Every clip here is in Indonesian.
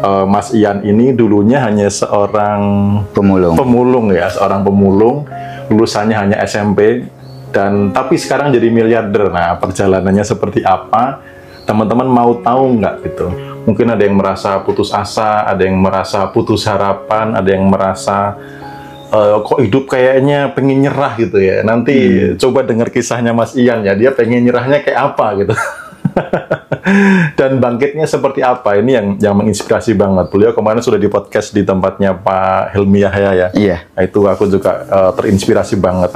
Mas Ian ini dulunya hanya seorang pemulung ya, seorang pemulung, lulusannya hanya SMP, tapi sekarang jadi miliarder. Nah, perjalanannya seperti apa? Teman-teman mau tahu nggak gitu? Mungkin ada yang merasa putus asa, ada yang merasa putus harapan, ada yang merasa kok hidup kayaknya pengen nyerah gitu ya. Nanti coba dengar kisahnya Mas Ian ya, dia pengen nyerahnya kayak apa gitu. Dan bangkitnya seperti apa, ini yang menginspirasi banget. Beliau kemarin sudah di podcast di tempatnya Pak Helmi Yahya ya. Iya. Nah, itu aku juga terinspirasi banget.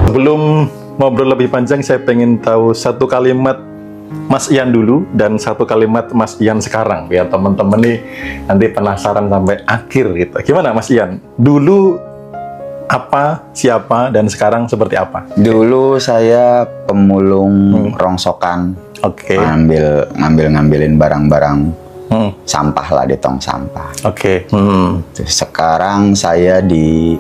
Sebelum ngobrol lebih panjang, saya pengen tahu satu kalimat Mas Ian dulu dan satu kalimat Mas Ian sekarang, biar teman-teman nih nanti penasaran sampai akhir gitu. Gimana Mas Ian? Dulu apa, siapa, dan sekarang seperti apa? Dulu saya pemulung rongsokan. Oke. Ngambilin barang-barang sampah lah di tong sampah. Oke. Sekarang saya di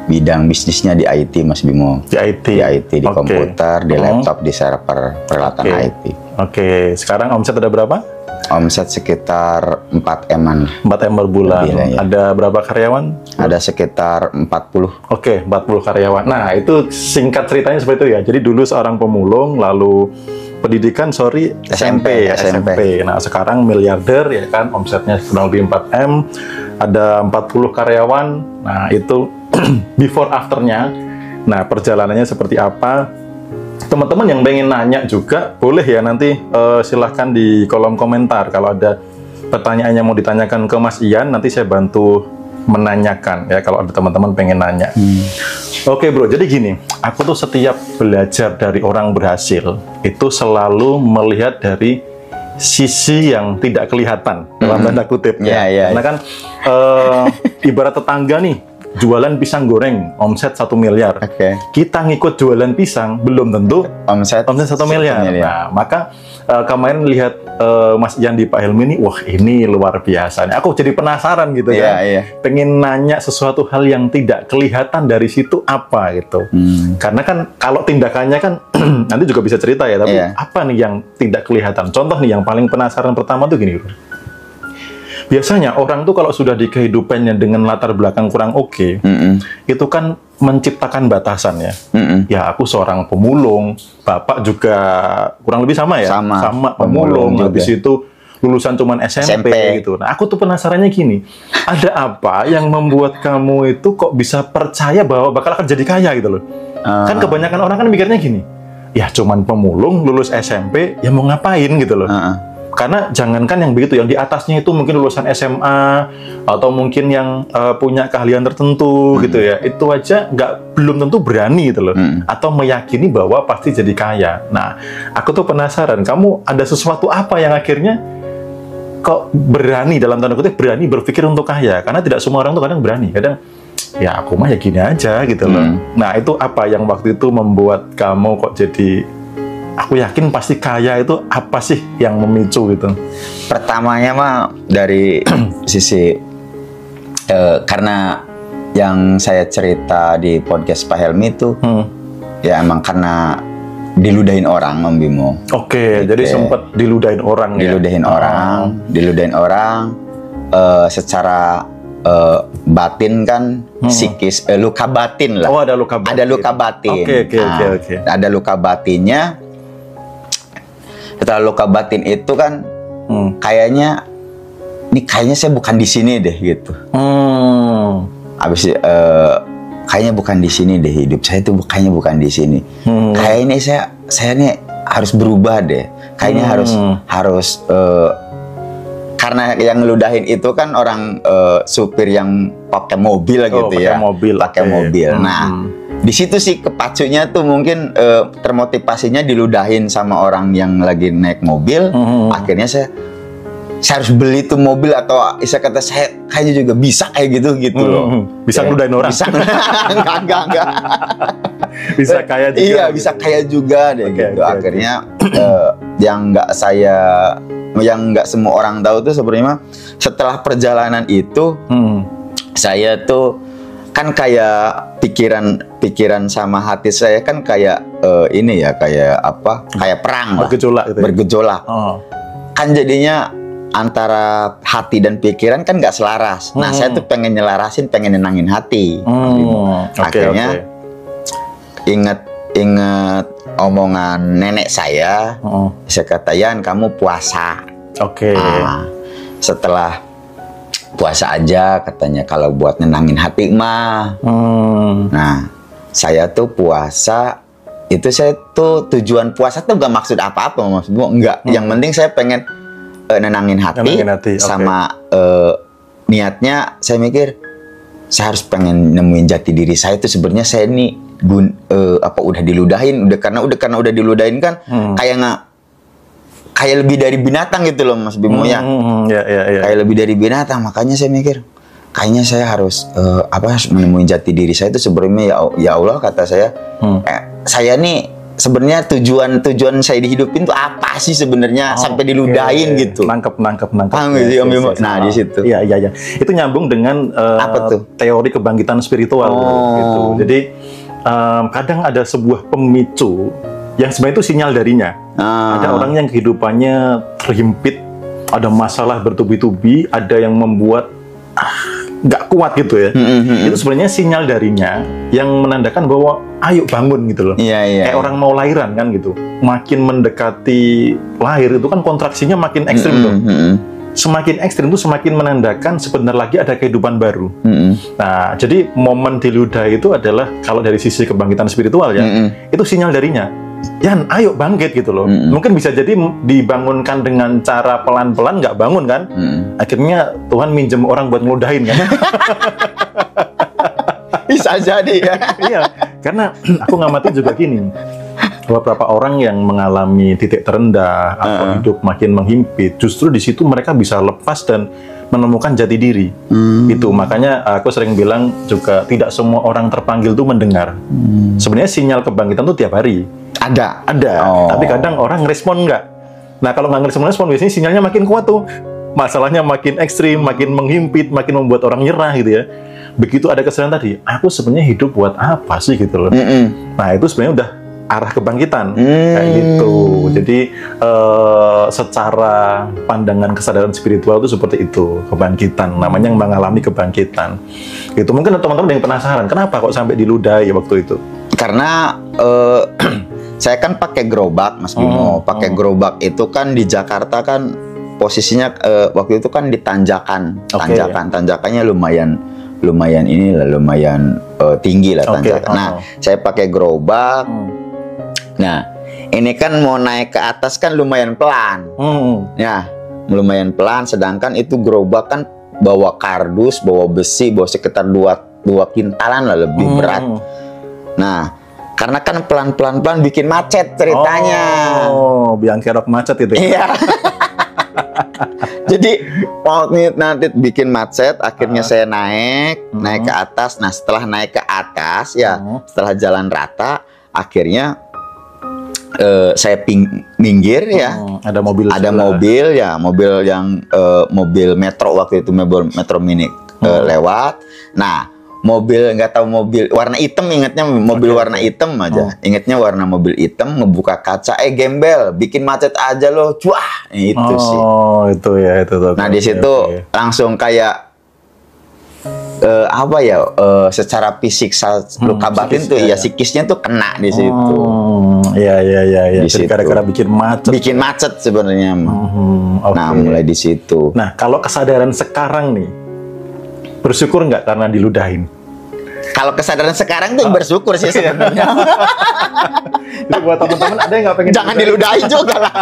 bidang bisnisnya di IT, Mas Bimo. Di IT? Di IT, di komputer, di laptop, di server, peralatan IT. Oke. Sekarang omset ada berapa? Omset sekitar 4M-an. 4M per bulan. Lebih, ya. Ada berapa karyawan? Ada sekitar 40. Oke, 40 karyawan. Nah, itu singkat ceritanya seperti itu ya. Jadi dulu seorang pemulung, lalu pendidikan, SMP. Nah, sekarang miliarder ya kan, omsetnya kurang lebih 4M, ada 40 karyawan. Nah, itu before afternya. Nah, perjalanannya seperti apa? Teman-teman yang pengen nanya juga boleh ya, nanti silahkan di kolom komentar kalau ada pertanyaan yang mau ditanyakan ke Mas Ian, nanti saya bantu menanyakan ya kalau ada teman-teman pengen nanya. Oke bro, jadi gini, aku tuh setiap belajar dari orang berhasil itu selalu melihat dari sisi yang tidak kelihatan dalam tanda kutip ya. Karena kan ibarat tetangga nih, jualan pisang goreng omset 1 miliar. Kita ngikut jualan pisang belum tentu omset 1 miliar. Nah, maka kemarin lihat Mas Ian di Pak Helmi ini, wah ini luar biasa. Aku jadi penasaran gitu kan. Pengen nanya sesuatu hal yang tidak kelihatan dari situ apa gitu. Karena kan kalau tindakannya kan nanti juga bisa cerita ya, tapi apa nih yang tidak kelihatan? Contoh nih yang paling penasaran pertama tuh gini. Biasanya orang tuh kalau sudah di kehidupannya dengan latar belakang kurang oke, itu kan menciptakan batasan ya. Ya aku seorang pemulung, Bapak juga kurang lebih sama ya, sama pemulung. Habis itu lulusan cuman SMP gitu. Nah aku tuh penasarannya gini, ada apa yang membuat kamu itu kok bisa percaya bahwa bakal akan jadi kaya gitu loh? Kan kebanyakan orang kan mikirnya gini, ya cuman pemulung, lulus SMP, ya mau ngapain gitu loh. Karena jangankan yang begitu, yang di atasnya itu mungkin lulusan SMA atau mungkin yang punya keahlian tertentu gitu ya, itu aja belum tentu berani gitu loh, atau meyakini bahwa pasti jadi kaya. Nah, aku tuh penasaran, kamu ada sesuatu apa yang akhirnya kok berani, dalam tanda kutip berani berpikir untuk kaya? Karena tidak semua orang tuh kadang berani, kadang ya aku mah ya gini aja gitu loh. Nah, itu apa yang waktu itu membuat kamu kok jadi aku yakin pasti kaya, itu apa sih yang memicu gitu? Pertamanya mah dari sisi karena yang saya cerita di podcast Pak Helmi itu ya emang karena diludahin orang, Om Bimo. Oke, jadi sempat diludahin orang ya? Diludahin orang secara batin kan, psikis, luka batin lah. Oh, ada luka batin. Ada luka batin. Oke. Ada luka batinnya. Setelah luka batin itu kan kayaknya saya bukan di sini deh gitu. Habis kayaknya bukan di sini deh, hidup saya tuh kayaknya bukan di sini. Kayaknya saya nih harus berubah deh. Kayaknya harus karena yang ngeludahin itu kan orang supir yang pakai mobil gitu ya. Pakai mobil. Nah, di situ sih kepacunya tuh mungkin termotivasinya diludahin sama orang yang lagi naik mobil. Akhirnya saya harus beli tuh mobil, atau saya kata saya kayaknya juga bisa kayak gitu loh. Bisa ngeludahin orang? Bisa. Enggak. Bisa kaya juga. Iya, bisa kaya juga deh gitu. Akhirnya yang nggak semua orang tahu tuh sebenarnya setelah perjalanan itu saya tuh kan kayak pikiran sama hati saya kan kayak ini ya, kayak apa? Kayak perang lah. Bergejolak gitu ya? Bergejolak. Kan jadinya antara hati dan pikiran kan nggak selaras. Nah, saya tuh pengen nyelarasin, pengen nenangin hati. Akhirnya ingat omongan nenek saya. Saya kata, Yan, kamu puasa. Nah, setelah puasa aja katanya kalau buat nenangin hati mah. Nah, saya tuh puasa itu, saya tuh tujuan puasa tuh gak maksud apa-apa, maksudnya enggak. Yang penting saya pengen nenangin hati. Sama niatnya saya mikir saya harus pengen nemuin jati diri saya itu sebenarnya. Saya ini udah diludahin, karena udah diludahin kan kayak lebih dari binatang gitu loh, Mas Bimo ya. Kayak lebih dari binatang, makanya saya mikir kayaknya saya harus harus menemuin jati diri saya itu sebenarnya. Ya Allah, kata saya, saya nih sebenarnya tujuan saya dihidupin tuh apa sih sebenarnya, sampai diludahin gitu. Nangkep. Nah, di situ. Iya. Itu nyambung dengan apa tuh? Teori kebangkitan spiritual gitu. Jadi kadang ada sebuah pemicu yang sebenarnya itu sinyal darinya. Ada orang yang kehidupannya terhimpit, ada masalah bertubi-tubi, ada yang membuat nggak kuat gitu ya. Itu sebenarnya sinyal darinya yang menandakan bahwa ayo bangun gitu loh. Kayak orang mau lahiran kan gitu. Makin mendekati lahir itu kan kontraksinya makin ekstrim tuh. Semakin ekstrim itu semakin menandakan sebentar lagi ada kehidupan baru. Nah, jadi momen diludahi itu adalah kalau dari sisi kebangkitan spiritual ya, itu sinyal darinya. Yan, ayo bangkit gitu loh. Mungkin bisa jadi dibangunkan dengan cara pelan-pelan, nggak bangun kan. Akhirnya Tuhan minjem orang buat ngeludahin kan. Bisa jadi ya. Iya, karena aku ngamati juga gini, beberapa orang yang mengalami titik terendah atau hidup makin menghimpit, justru di situ mereka bisa lepas dan menemukan jati diri. Itu makanya aku sering bilang juga tidak semua orang terpanggil itu mendengar. Sebenarnya sinyal kebangkitan itu tiap hari ada. Tapi kadang orang respon nggak. Nah, kalau nggak respon biasanya sinyalnya makin kuat tuh. Masalahnya makin ekstrim, makin menghimpit, makin membuat orang nyerah gitu ya. Begitu ada kesadaran tadi, aku sebenarnya hidup buat apa sih gitu loh. Nah, itu sebenarnya udah arah kebangkitan kayak gitu. Jadi secara pandangan kesadaran spiritual itu seperti itu, kebangkitan. Namanya yang mengalami kebangkitan. Itu mungkin teman-teman yang penasaran, kenapa kok sampai diludahi waktu itu? Karena saya kan pakai gerobak, Mas Bimo. Pakai gerobak itu kan di Jakarta kan posisinya waktu itu kan di tanjakan. Tanjakannya lumayan tinggi lah tanjakan. Nah, saya pakai gerobak. Nah, ini kan mau naik ke atas kan lumayan pelan. Ya, lumayan pelan. Sedangkan itu gerobak kan bawa kardus, bawa besi, bawa sekitar 2 kintalan lah, lebih berat. Nah, karena kan pelan bikin macet ceritanya. Biang kerok macet itu ya? Iya. Jadi nanti bikin macet, akhirnya saya naik ke atas. Nah, setelah naik ke atas ya, setelah jalan rata, akhirnya saya minggir ya. Ada mobil ya, mobil metro waktu itu, metro mini lewat. Nah, nggak tahu mobil warna hitam, ingatnya mobil warna hitam aja. Ingatnya warna mobil hitam, ngebuka kaca, gembel, bikin macet aja loh, cuah. Itu sih. Itu ya, itu tuh. Nah, di situ langsung kayak secara fisik luka batin tuh ya, psikisnya tuh kena di situ. Iya. Jadi gara-gara bikin macet sebenarnya. Nah, mulai di situ. Nah, kalau kesadaran sekarang nih, bersyukur nggak karena diludahin? Kalau kesadaran sekarang tuh bersyukur sih sebenarnya. Itu buat teman-teman ada yang nggak pengen jangan diludahin juga lah.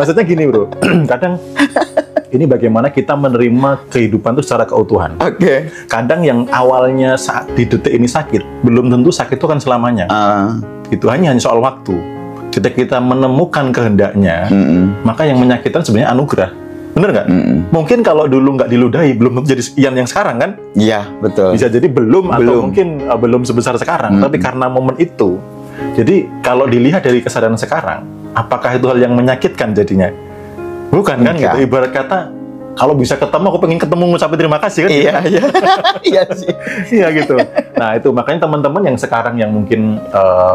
Maksudnya gini bro, kadang ini bagaimana kita menerima kehidupan itu secara keutuhan. Kadang yang awalnya saat di detik ini sakit, belum tentu sakit itu kan selamanya. Itu hanya soal waktu. Ketika kita menemukan kehendaknya, maka yang menyakitkan sebenarnya anugerah. Bener nggak? Mungkin kalau dulu nggak diludahi, belum tentu jadi Ian yang sekarang kan? Iya, betul. Bisa jadi belum. Atau mungkin belum sebesar sekarang. Tapi karena momen itu, jadi kalau dilihat dari kesadaran sekarang, apakah itu hal yang menyakitkan jadinya? Bukan kan gitu. Ibarat kata, kalau bisa ketemu aku pengen ketemu ngucapin terima kasih kan. Iya, iya. Iya sih. Iya gitu. Nah itu makanya teman-teman yang sekarang yang mungkin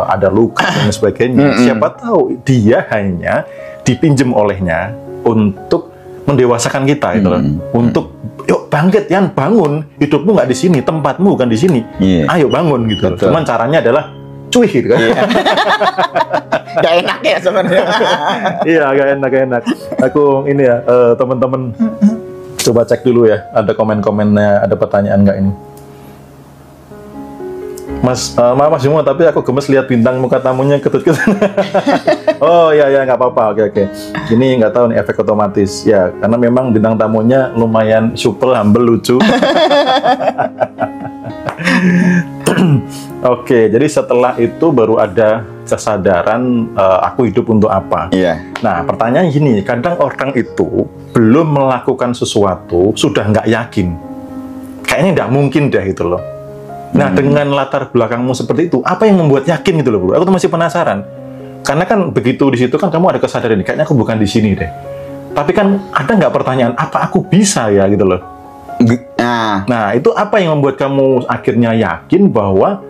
ada luka dan sebagainya, siapa tahu dia hanya dipinjam olehnya untuk mendewasakan kita gitu loh. Untuk yuk bangkit Yan, bangun, hidupmu nggak di sini, tempatmu bukan di sini. Ayo bangun gitu. Betul. Cuman caranya adalah cuy gitu kan. Gak enak ya sebenarnya. Iya, gak enak. Aku ini ya, teman-teman coba cek dulu ya, ada komen-komennya, ada pertanyaan nggak ini? Mas Jumbo, tapi aku gemes lihat bintang muka tamunya ketut-ketut. Oh ya nggak apa-apa, oke. Ini nggak tahu nih efek otomatis ya, karena memang bintang tamunya lumayan supel, humble, lucu. Oke, jadi setelah itu baru ada kesadaran aku hidup untuk apa. Iya. Nah, pertanyaan gini, kadang orang itu belum melakukan sesuatu sudah nggak yakin. Kayaknya nggak mungkin deh itu loh. Nah, dengan latar belakangmu seperti itu, apa yang membuat yakin gitu loh, bro? Aku tuh masih penasaran. Karena kan begitu di situ kan kamu ada kesadaran nih, kayaknya aku bukan di sini deh. Tapi kan ada nggak pertanyaan, apa aku bisa ya gitu loh? Nah, itu apa yang membuat kamu akhirnya yakin bahwa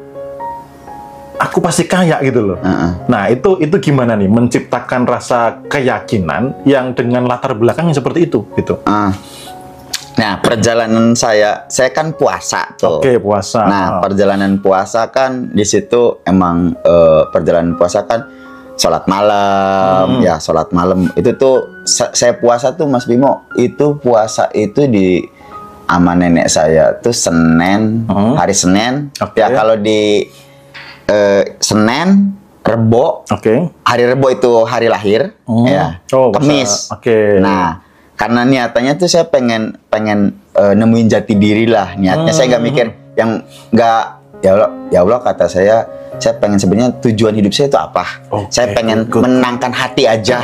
aku pasti kaya gitu loh. Nah, itu gimana nih menciptakan rasa keyakinan yang dengan latar belakang yang seperti itu gitu. Nah, perjalanan saya kan puasa tuh. Oke, puasa. Nah, perjalanan puasa kan di situ emang perjalanan puasa kan sholat malam, ya sholat malam. Itu tuh saya puasa tuh Mas Bimo, itu puasa itu di sama nenek saya tuh Senin, hari Senin. Ya kalau di Senin, Rebo. Hari Rebo itu hari lahir, ya. Kamis. Nah, karena niatannya tuh saya pengen nemuin jati diri lah niatnya. Saya nggak mikir yang nggak, ya Allah kata saya pengen sebenarnya tujuan hidup saya itu apa. Saya pengen menenangkan hati aja.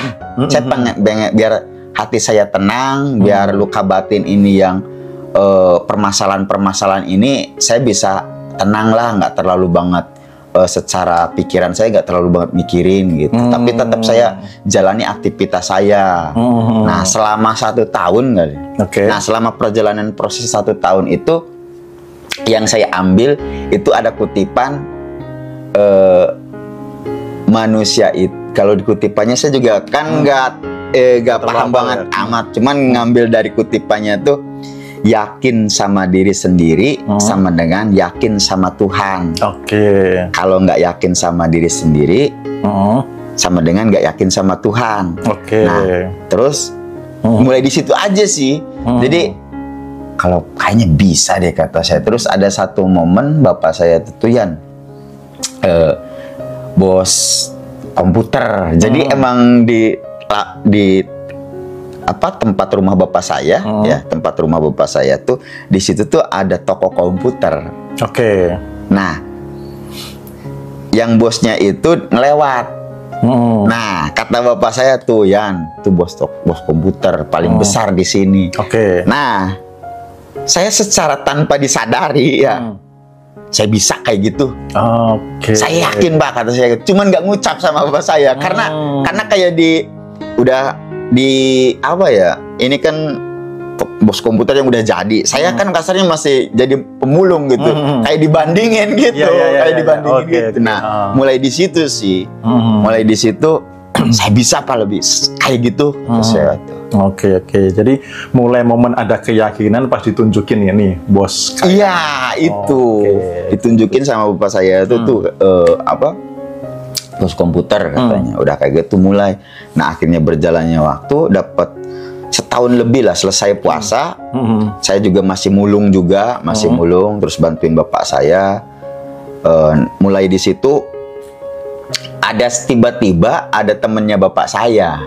Saya pengen biar hati saya tenang, biar luka batin ini yang permasalahan ini saya bisa tenang lah, nggak terlalu banget secara pikiran saya nggak terlalu banget mikirin gitu. Tapi tetap saya jalani aktivitas saya. Nah, selama 1 tahun kali. Nah, selama perjalanan proses 1 tahun itu yang saya ambil itu ada kutipan manusia itu. Kalau di kutipannya saya juga kan nggak paham banget amat. Cuman ngambil dari kutipannya tuh, yakin sama diri sendiri sama dengan yakin sama Tuhan. Kalau nggak yakin sama diri sendiri sama dengan nggak yakin sama Tuhan. Nah, terus mulai di situ aja sih. Jadi kalau kayaknya bisa deh kata saya. Terus ada satu momen bapak saya tuh Yan, bos komputer. Jadi emang di tempat rumah bapak saya, ya tempat rumah bapak saya tuh di situ tuh ada toko komputer. Nah, yang bosnya itu ngelewat. Nah, kata bapak saya tuh, Yan, tuh bos komputer paling besar di sini. Nah, saya secara tanpa disadari ya, saya bisa kayak gitu. Saya yakin Mbak, kata saya. Cuman nggak ngucap sama bapak saya karena kayak udah di apa ya, ini kan bos komputer yang udah jadi, saya kan kasarnya masih jadi pemulung gitu, kayak dibandingin gitu, gitu. Nah, mulai di situ sih, mulai di situ saya bisa apa lebih kayak gitu. Oke. Jadi mulai momen ada keyakinan pas ditunjukin ya nih bos. Iya, itu ditunjukin sama bapak saya itu tuh bos komputer katanya. Udah kayak gitu mulai. Nah, akhirnya berjalannya waktu, dapat setahun lebih lah selesai puasa. Saya juga masih mulung mulung, terus bantuin bapak saya. Mulai di situ ada tiba-tiba ada temennya bapak saya.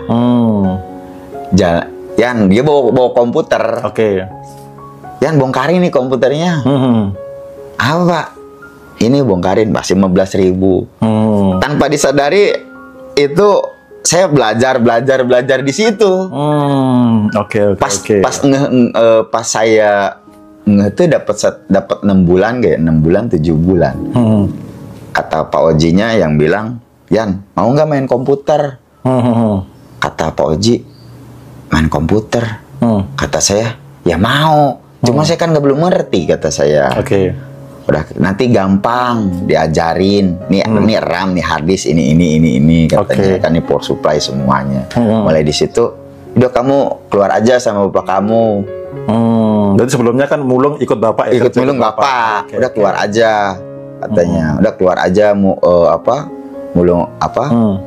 Yan, dia bawa komputer. Yan, bongkarin nih komputernya. Apa Pak? Ini bongkarin, masih 15.000. Tanpa disadari itu saya belajar di situ. Pas saya itu dapat 6 bulan kayak 6 bulan 7 bulan. Kata Pak Ojinya yang bilang, Yan, mau nggak main komputer? Kata Pak Oji, main komputer. Kata saya, ya mau. Cuma saya kan belum ngerti, kata saya. Oke. Udah, nanti gampang diajarin. Nih RAM, nih hard disk, ini katanya. Kan ini power supply semuanya. Mulai di situ, udah kamu keluar aja sama bapak kamu. Jadi sebelumnya kan mulung ikut bapak ya? Ikut mulung bapak. Udah keluar aja, katanya. Udah keluar aja, mulung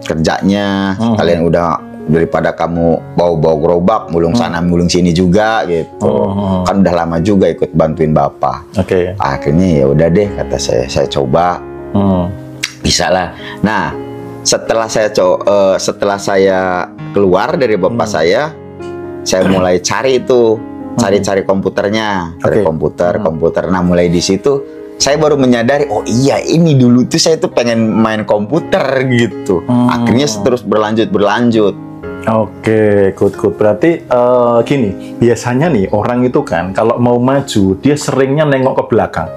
kerjanya. Kalian udah, daripada kamu bawa gerobak mulung sana mulung sini juga gitu. Kan udah lama juga ikut bantuin bapak. Akhirnya ya udah deh, kata saya coba. Bisa lah. Nah, setelah saya keluar dari bapak saya mulai cari komputernya, komputer. Nah, mulai di situ saya baru menyadari, oh iya, ini dulu tuh saya tuh pengen main komputer gitu. Akhirnya terus berlanjut. Oke, good. Berarti gini, biasanya nih orang itu kan kalau mau maju, dia seringnya nengok ke belakang.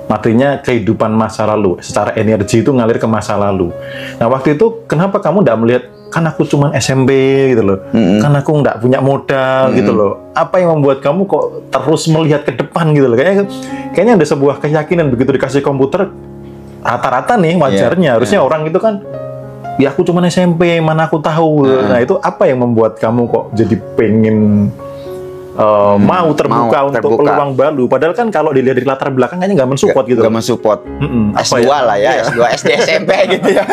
Artinya kehidupan masa lalu, secara energi itu ngalir ke masa lalu. Nah, waktu itu kenapa kamu nggak melihat, kan aku cuman SMP gitu loh, kan aku nggak punya modal gitu loh. Apa yang membuat kamu kok terus melihat ke depan gitu loh? Kayaknya ada sebuah keyakinan begitu dikasih komputer, rata-rata nih wajarnya, harusnya orang itu kan, ya aku cuma SMP, mana aku tahu. Nah, itu apa yang membuat kamu kok jadi pengen mau terbuka untuk peluang baru? Padahal kan kalau dilihat dari latar belakang kayaknya nggak mensupport gitu. Nggak mensupport. S2 lah ya, S2 SD SMP gitu ya.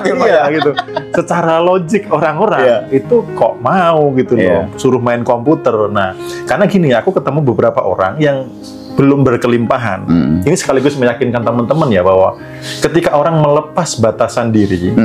Iya gitu. Secara logik orang-orang itu kok mau gitu loh, suruh main komputer. Nah, karena gini, aku ketemu beberapa orang yang belum berkelimpahan. Ini sekaligus meyakinkan teman-teman ya bahwa ketika orang melepas batasan diri,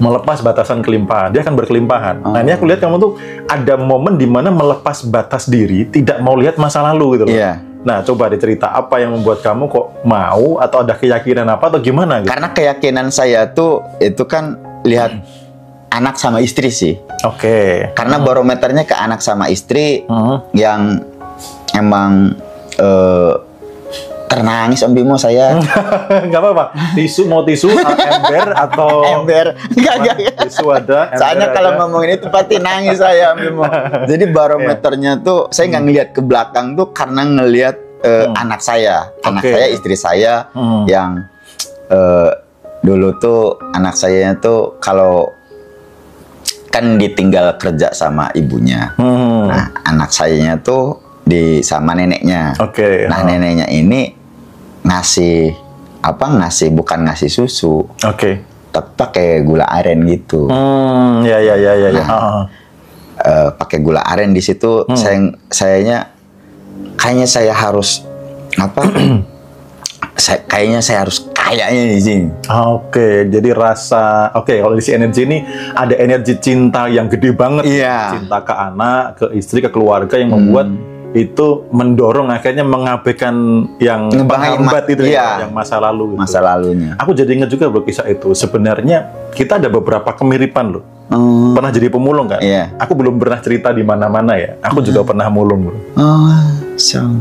melepas batasan kelimpahan, dia akan berkelimpahan. Nah, ini aku lihat kamu tuh ada momen di mana melepas batas diri, tidak mau lihat masa lalu gitu loh. Nah, coba dicerita apa yang membuat kamu kok mau, atau ada keyakinan apa atau gimana gitu? Karena keyakinan saya tuh itu kan lihat anak sama istri sih. Karena barometernya ke anak sama istri yang emang ternangis Bimo saya. Nggak apa-apa. Mau tisu ember atau ember? Enggak. Tisu ada. Soalnya kalau ngomongin itu pasti nangis saya Bimo. Jadi barometernya tuh saya nggak ngelihat ke belakang tuh karena ngelihat anak saya, istri saya yang dulu tuh anak saya tuh kalau kan ditinggal kerja sama ibunya. Nah, anak sayanya tuh sama neneknya. Nah, neneknya ini bukan ngasih susu. Tapi pakai gula aren gitu. Pakai gula aren di situ kayaknya saya harus kayaknya saya harus kayaknya di sini. Jadi rasa kalau di si energi ini ada energi cinta yang gede banget. Cinta ke anak, ke istri, ke keluarga yang membuat itu mendorong akhirnya mengabaikan yang penghambat itu yang masa lalu. Masa lalunya. Aku jadi ingat juga bro kisah itu. Sebenarnya kita ada beberapa kemiripan loh. Pernah jadi pemulung kan? Aku belum pernah cerita di mana-mana ya. Aku juga pernah mulung bro.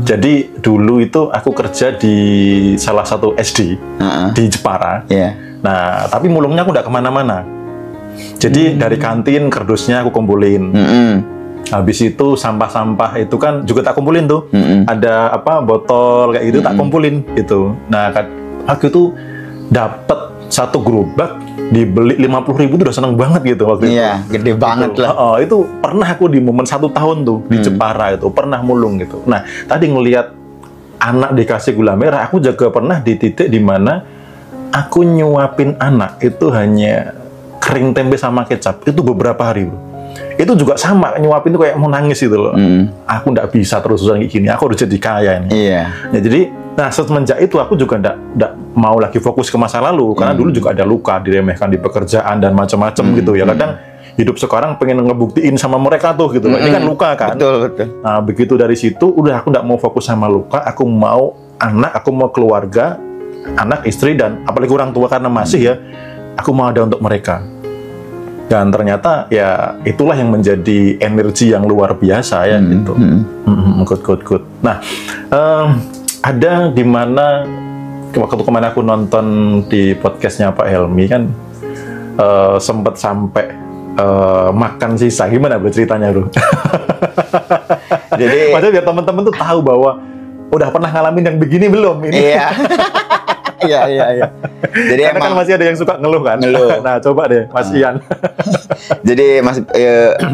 Jadi dulu itu aku kerja di salah satu SD di Jepara. Nah, tapi mulungnya aku nggak kemana-mana. Jadi dari kantin kardusnya aku kumpulin. Habis itu sampah-sampah itu kan juga tak kumpulin tuh. Ada botol kayak gitu tak kumpulin gitu. Nah, waktu itu dapat satu gerobak dibeli 50.000 tuh udah seneng banget gitu waktu itu. Gede banget lah. Itu pernah aku di momen 1 tahun tuh di Jepara itu pernah mulung gitu. Nah, tadi ngelihat anak dikasih gula merah, aku juga pernah di titik di mana aku nyuapin anak itu hanya kering tempe sama kecap itu beberapa hari bro. Itu juga sama, nyuapin tuh kayak mau nangis gitu loh. Aku nggak bisa terus-terusan kayak gini, aku harus jadi kaya ini. Jadi, semenjak itu aku juga nggak mau lagi fokus ke masa lalu, karena dulu juga ada luka, diremehkan di pekerjaan dan macam-macam gitu ya. Kadang hidup sekarang pengen ngebuktiin sama mereka tuh gitu. Ini kan luka kan. Betul. Nah, begitu dari situ, udah aku nggak mau fokus sama luka, aku mau anak, aku mau keluarga, anak, istri, dan apalagi orang tua karena masih ya, aku mau ada untuk mereka. Dan ternyata ya itulah yang menjadi energi yang luar biasa ya gitu. Good. Nah, ada di mana waktu kemarin aku nonton di podcastnya Pak Helmi kan sempat sampai makan sisa. Gimana bro ceritanya bro? Jadi maksudnya biar teman-teman tuh tahu bahwa udah pernah ngalamin yang begini belum ini. iya. Iya. Jadi Karena kan masih ada yang suka ngeluh kan. Ngeluh. Nah coba deh Mas Ian. Jadi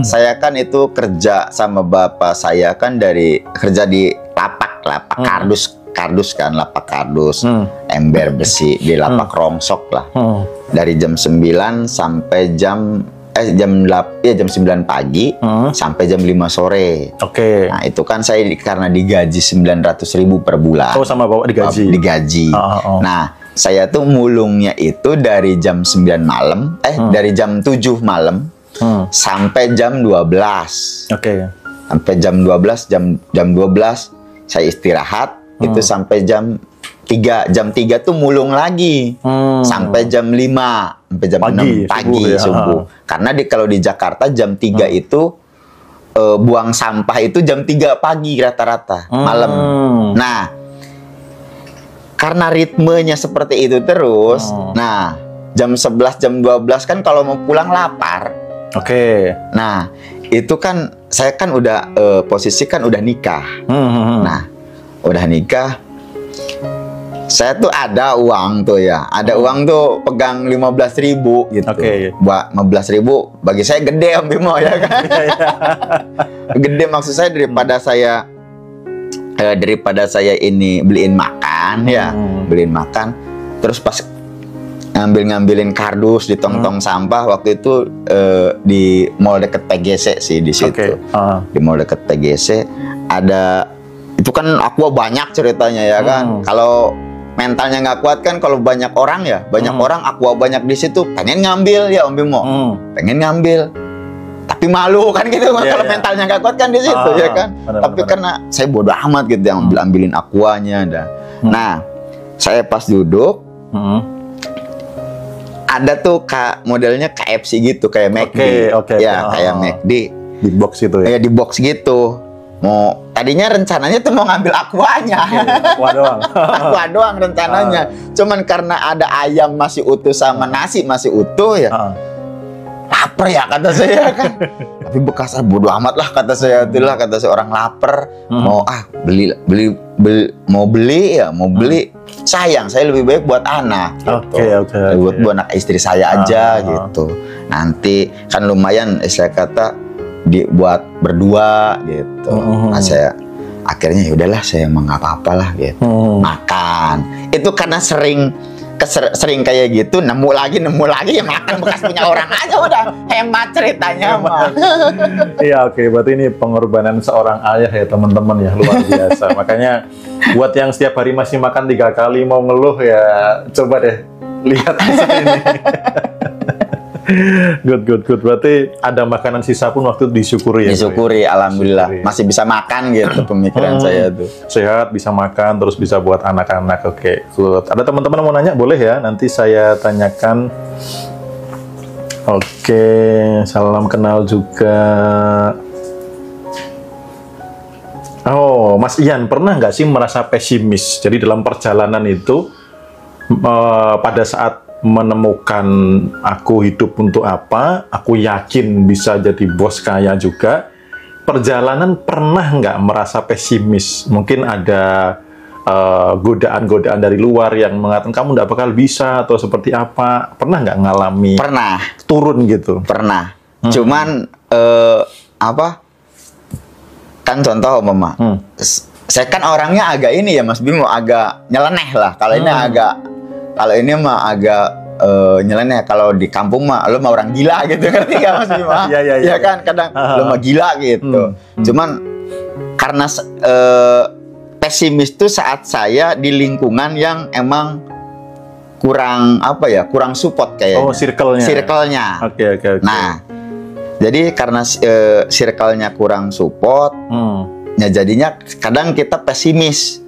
saya kan itu kerja sama bapak saya kan dari kerja di lapak kardus kan, lapak kardus, ember besi di lapak rongsok lah. Dari jam 9 sampai jam 9 pagi sampai jam 5 sore. Oke. Nah, itu kan saya karena digaji 900.000 per bulan. Oh, sama bapak digaji. Digaji. Nah, saya tuh mulungnya itu dari jam 9 malam, dari jam 7 malam sampai jam 12. Oke. Sampai jam 12, jam 12 saya istirahat, itu sampai jam 3. Jam 3 tuh mulung lagi. Sampai jam 5, sampai jam 6 pagi subuh. Karena kalau di Jakarta jam 3 itu buang sampah itu jam 3 pagi rata-rata malam. Nah, karena ritmenya seperti itu terus, nah jam 11, jam 12 kan kalau mau pulang lapar. Oke. Nah, itu kan saya kan udah posisi kan udah nikah. Nah, udah nikah. Saya tuh ada uang tuh ya, ada uang tuh pegang 15.000 gitu. Oke. Buat 15.000 bagi saya gede Om Bimo ya kan. Gede maksud saya daripada saya ini beliin makan ya, beliin makan. Terus pas ngambilin kardus di tong-tong sampah waktu itu di mall deket PGC sih di situ. Di mall deket PGC ada itu kan aqua banyak ceritanya ya kan. Kalau mentalnya nggak kuat kan, kalau banyak orang ya, orang aqua banyak di situ, pengen ngambil ya Om Bimo, pengen ngambil, tapi malu kan gitu kalau mentalnya nggak kuat kan di situ ya kan. Tapi karena saya bodoh amat gitu yang ambilin aquanya dah. Nah, saya pas duduk, ada tuh modelnya KFC gitu kayak McD, ya kayak McD di box itu ya. Ya di box gitu. Tadinya rencananya tuh mau ngambil aquanya. Aqua doang. Aqua doang rencananya. Cuman karena ada ayam masih utuh sama nasi masih utuh ya. Lapar ya kata saya kan. Tapi bekas bodo amat lah kata saya. Itulah kata saya, orang lapar mau beli. Sayang, saya lebih baik buat anak gitu. Buat anak istri saya aja gitu. Nanti kan lumayan saya kata dibuat berdua gitu. Nah, saya akhirnya ya udahlah, saya emang nggak apa-apa lah gitu. Makan. Itu karena sering kayak gitu, nemu lagi ya makan bekas punya orang aja udah hemat ceritanya mah. Iya, oke. Berarti ini pengorbanan seorang ayah ya teman-teman ya, luar biasa. Makanya buat yang setiap hari masih makan 3 kali mau ngeluh ya coba deh lihat ini. Good. Berarti ada makanan sisa pun waktu itu disyukuri ya? Disyukuri, alhamdulillah. Masih bisa makan gitu pemikiran saya tuh. Sehat, bisa makan, terus bisa buat anak-anak. Oke, good. Ada teman-teman mau nanya? Boleh ya, nanti saya tanyakan. Oke, salam kenal juga. Oh, Mas Ian, pernah nggak sih merasa pesimis? Jadi dalam perjalanan itu, pada saat menemukan aku hidup untuk apa, aku yakin bisa jadi bos kaya juga, perjalanan pernah nggak merasa pesimis? Mungkin ada godaan-godaan dari luar yang mengatakan kamu nggak bakal bisa atau seperti apa. Pernah nggak ngalami? Pernah. Turun gitu? Pernah. Cuman kan contoh Mama, saya kan orangnya agak ini ya Mas Bimo, agak nyeleneh lah. Kalau ini mah agak nyeleneh. Kalau di kampung mah lo mah orang gila gitu, ngerti gak Mas Bimo? Iya kan, kadang lo mah gila gitu. Cuman karena pesimis tuh saat saya di lingkungan yang emang kurang kurang support kayaknya. Circle-nya. Oke. Nah, jadi karena circle-nya kurang support, ya jadinya kadang kita pesimis.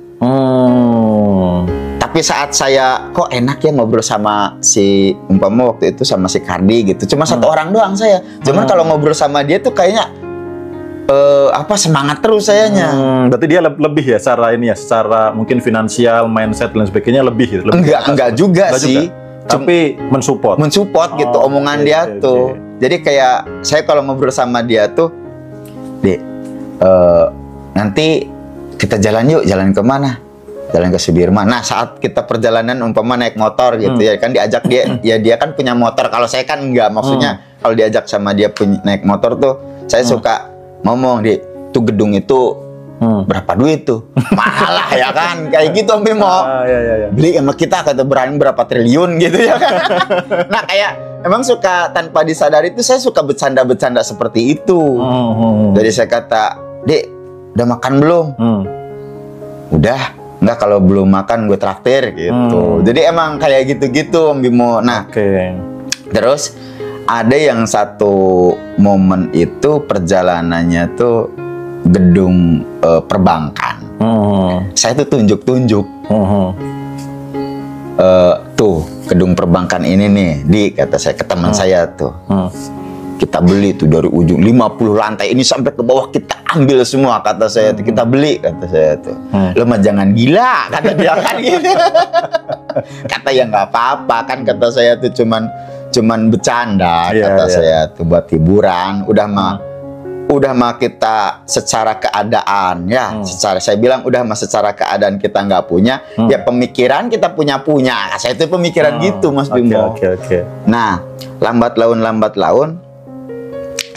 Tapi saat saya kok enak ya ngobrol sama si umpama waktu itu sama si Kardi gitu, cuma satu orang doang saya. Cuman kalau ngobrol sama dia tuh kayaknya semangat terus sayanya. Berarti dia lebih ya secara mungkin finansial, mindset dan sebagainya lebih enggak juga sih. Tapi mensupport gitu omongan dia tuh. Jadi kayak saya kalau ngobrol sama dia tuh, Dek, nanti kita jalan yuk, jalan kemana? Jalan ke Sudirman. Nah, saat kita perjalanan umpama naik motor gitu ya, kan diajak dia, ya dia kan punya motor. Kalau saya kan enggak, maksudnya kalau diajak sama dia naik motor tuh, saya suka ngomong, Dek, tuh gedung itu berapa duit tuh? Mahal lah ya kan, kayak gitu Om Bimo. Beli sama kita kata berapa triliun gitu ya kan. Nah, kayak emang suka tanpa disadari itu saya suka bercanda-bercanda seperti itu. Jadi saya kata, Dek, udah makan belum? Udah. Enggak, kalau belum makan gue traktir gitu. Jadi emang kayak gitu-gitu Om Bimo. Nah, terus ada yang satu momen itu perjalanannya tuh gedung perbankan. Saya tuh tunjuk-tunjuk. Tuh gedung perbankan ini nih, kata saya ke teman saya tuh. Kita beli tuh dari ujung 50 lantai ini sampai ke bawah, kita ambil semua, kata saya tuh. Kita beli, kata saya tuh. Lo mah jangan gila, kata dia kan gitu. Kata ya nggak apa-apa kan, kata saya tuh cuman bercanda, kata saya tuh buat hiburan. Udah mah kita secara keadaan ya, secara saya bilang udah mah secara keadaan kita nggak punya, ya pemikiran kita punya. Saya itu pemikiran gitu Mas Bimo. Nah, lambat laun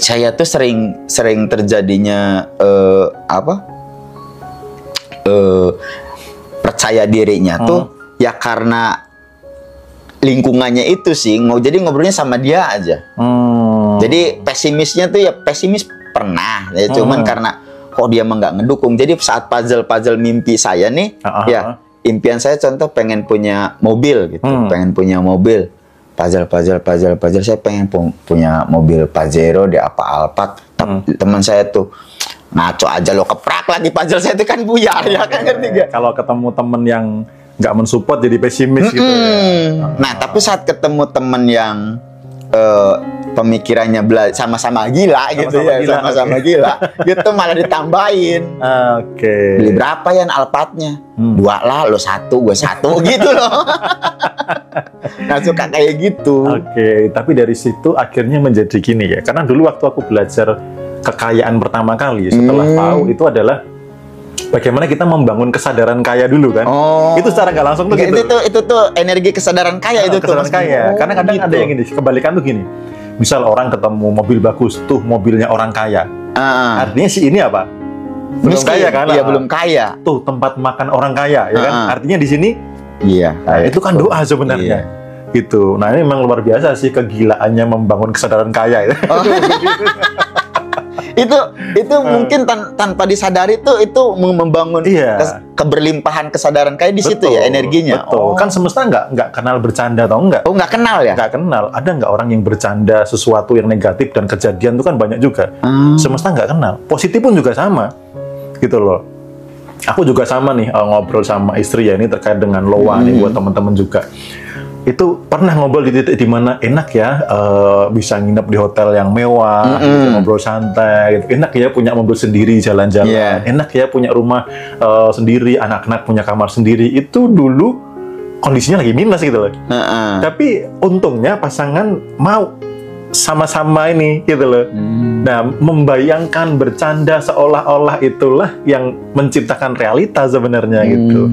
saya tuh sering terjadinya percaya dirinya tuh ya karena lingkungannya itu sih. Jadi ngobrolnya sama dia aja. Jadi pesimisnya tuh ya pesimis pernah ya, cuman karena kok dia mah nggak ngedukung. Jadi saat puzzle mimpi saya nih, ya impian saya contoh pengen punya mobil gitu, pengen punya mobil. Puzzle saya pengen punya mobil Pajero di apa Alphard. Teman saya tuh ngaco aja lo, keprak lagi puzzle saya itu kan buyar ya kan, ngerti gak? Kalau ketemu temen yang nggak mensupport jadi pesimis gitu ya. Nah, tapi saat ketemu temen yang pemikirannya sama-sama gila gitu ya, sama-sama gila gitu, malah ditambahin. Beli berapa ya Alphardnya? 2 lah, lo 1, gue 1 gitu loh. Nah, suka kayak gitu. Tapi dari situ akhirnya menjadi gini ya, karena dulu waktu aku belajar kekayaan pertama kali setelah tahu itu adalah bagaimana kita membangun kesadaran kaya dulu kan. Itu secara nggak langsung tuh gitu. Itu tuh energi kesadaran kaya itu tuh. Kesadaran kaya. Karena kadang ada yang gini, kebalikan tuh gini. Misal orang ketemu mobil bagus, tuh mobilnya orang kaya. Artinya si ini apa? Belum kaya kan? Iya, belum kaya. Tuh tempat makan orang kaya, ya kan? Artinya di sini, itu kan doa sebenarnya. Gitu. Nah, ini memang luar biasa sih kegilaannya membangun kesadaran kaya. itu mungkin tanpa disadari tuh itu membangun keberlimpahan kesadaran kayak di situ ya energinya. Betul. Kan semesta nggak kenal bercanda atau enggak? Nggak kenal ya? Nggak kenal. Ada nggak orang yang bercanda sesuatu yang negatif dan kejadian itu kan banyak juga. Semesta nggak kenal. Positif pun juga sama, gitu loh. Aku juga sama nih ngobrol sama istri ya, ini terkait dengan loa nih buat teman-teman juga. Itu pernah ngobrol di titik di mana enak ya, bisa nginep di hotel yang mewah, gitu, ngobrol santai, gitu. Enak ya punya mobil sendiri, jalan-jalan, enak ya punya rumah sendiri, anak-anak punya kamar sendiri. Itu dulu kondisinya lagi minus gitu loh. Tapi untungnya pasangan mau sama-sama ini gitu loh. Nah, membayangkan bercanda seolah-olah itulah yang menciptakan realita sebenarnya gitu.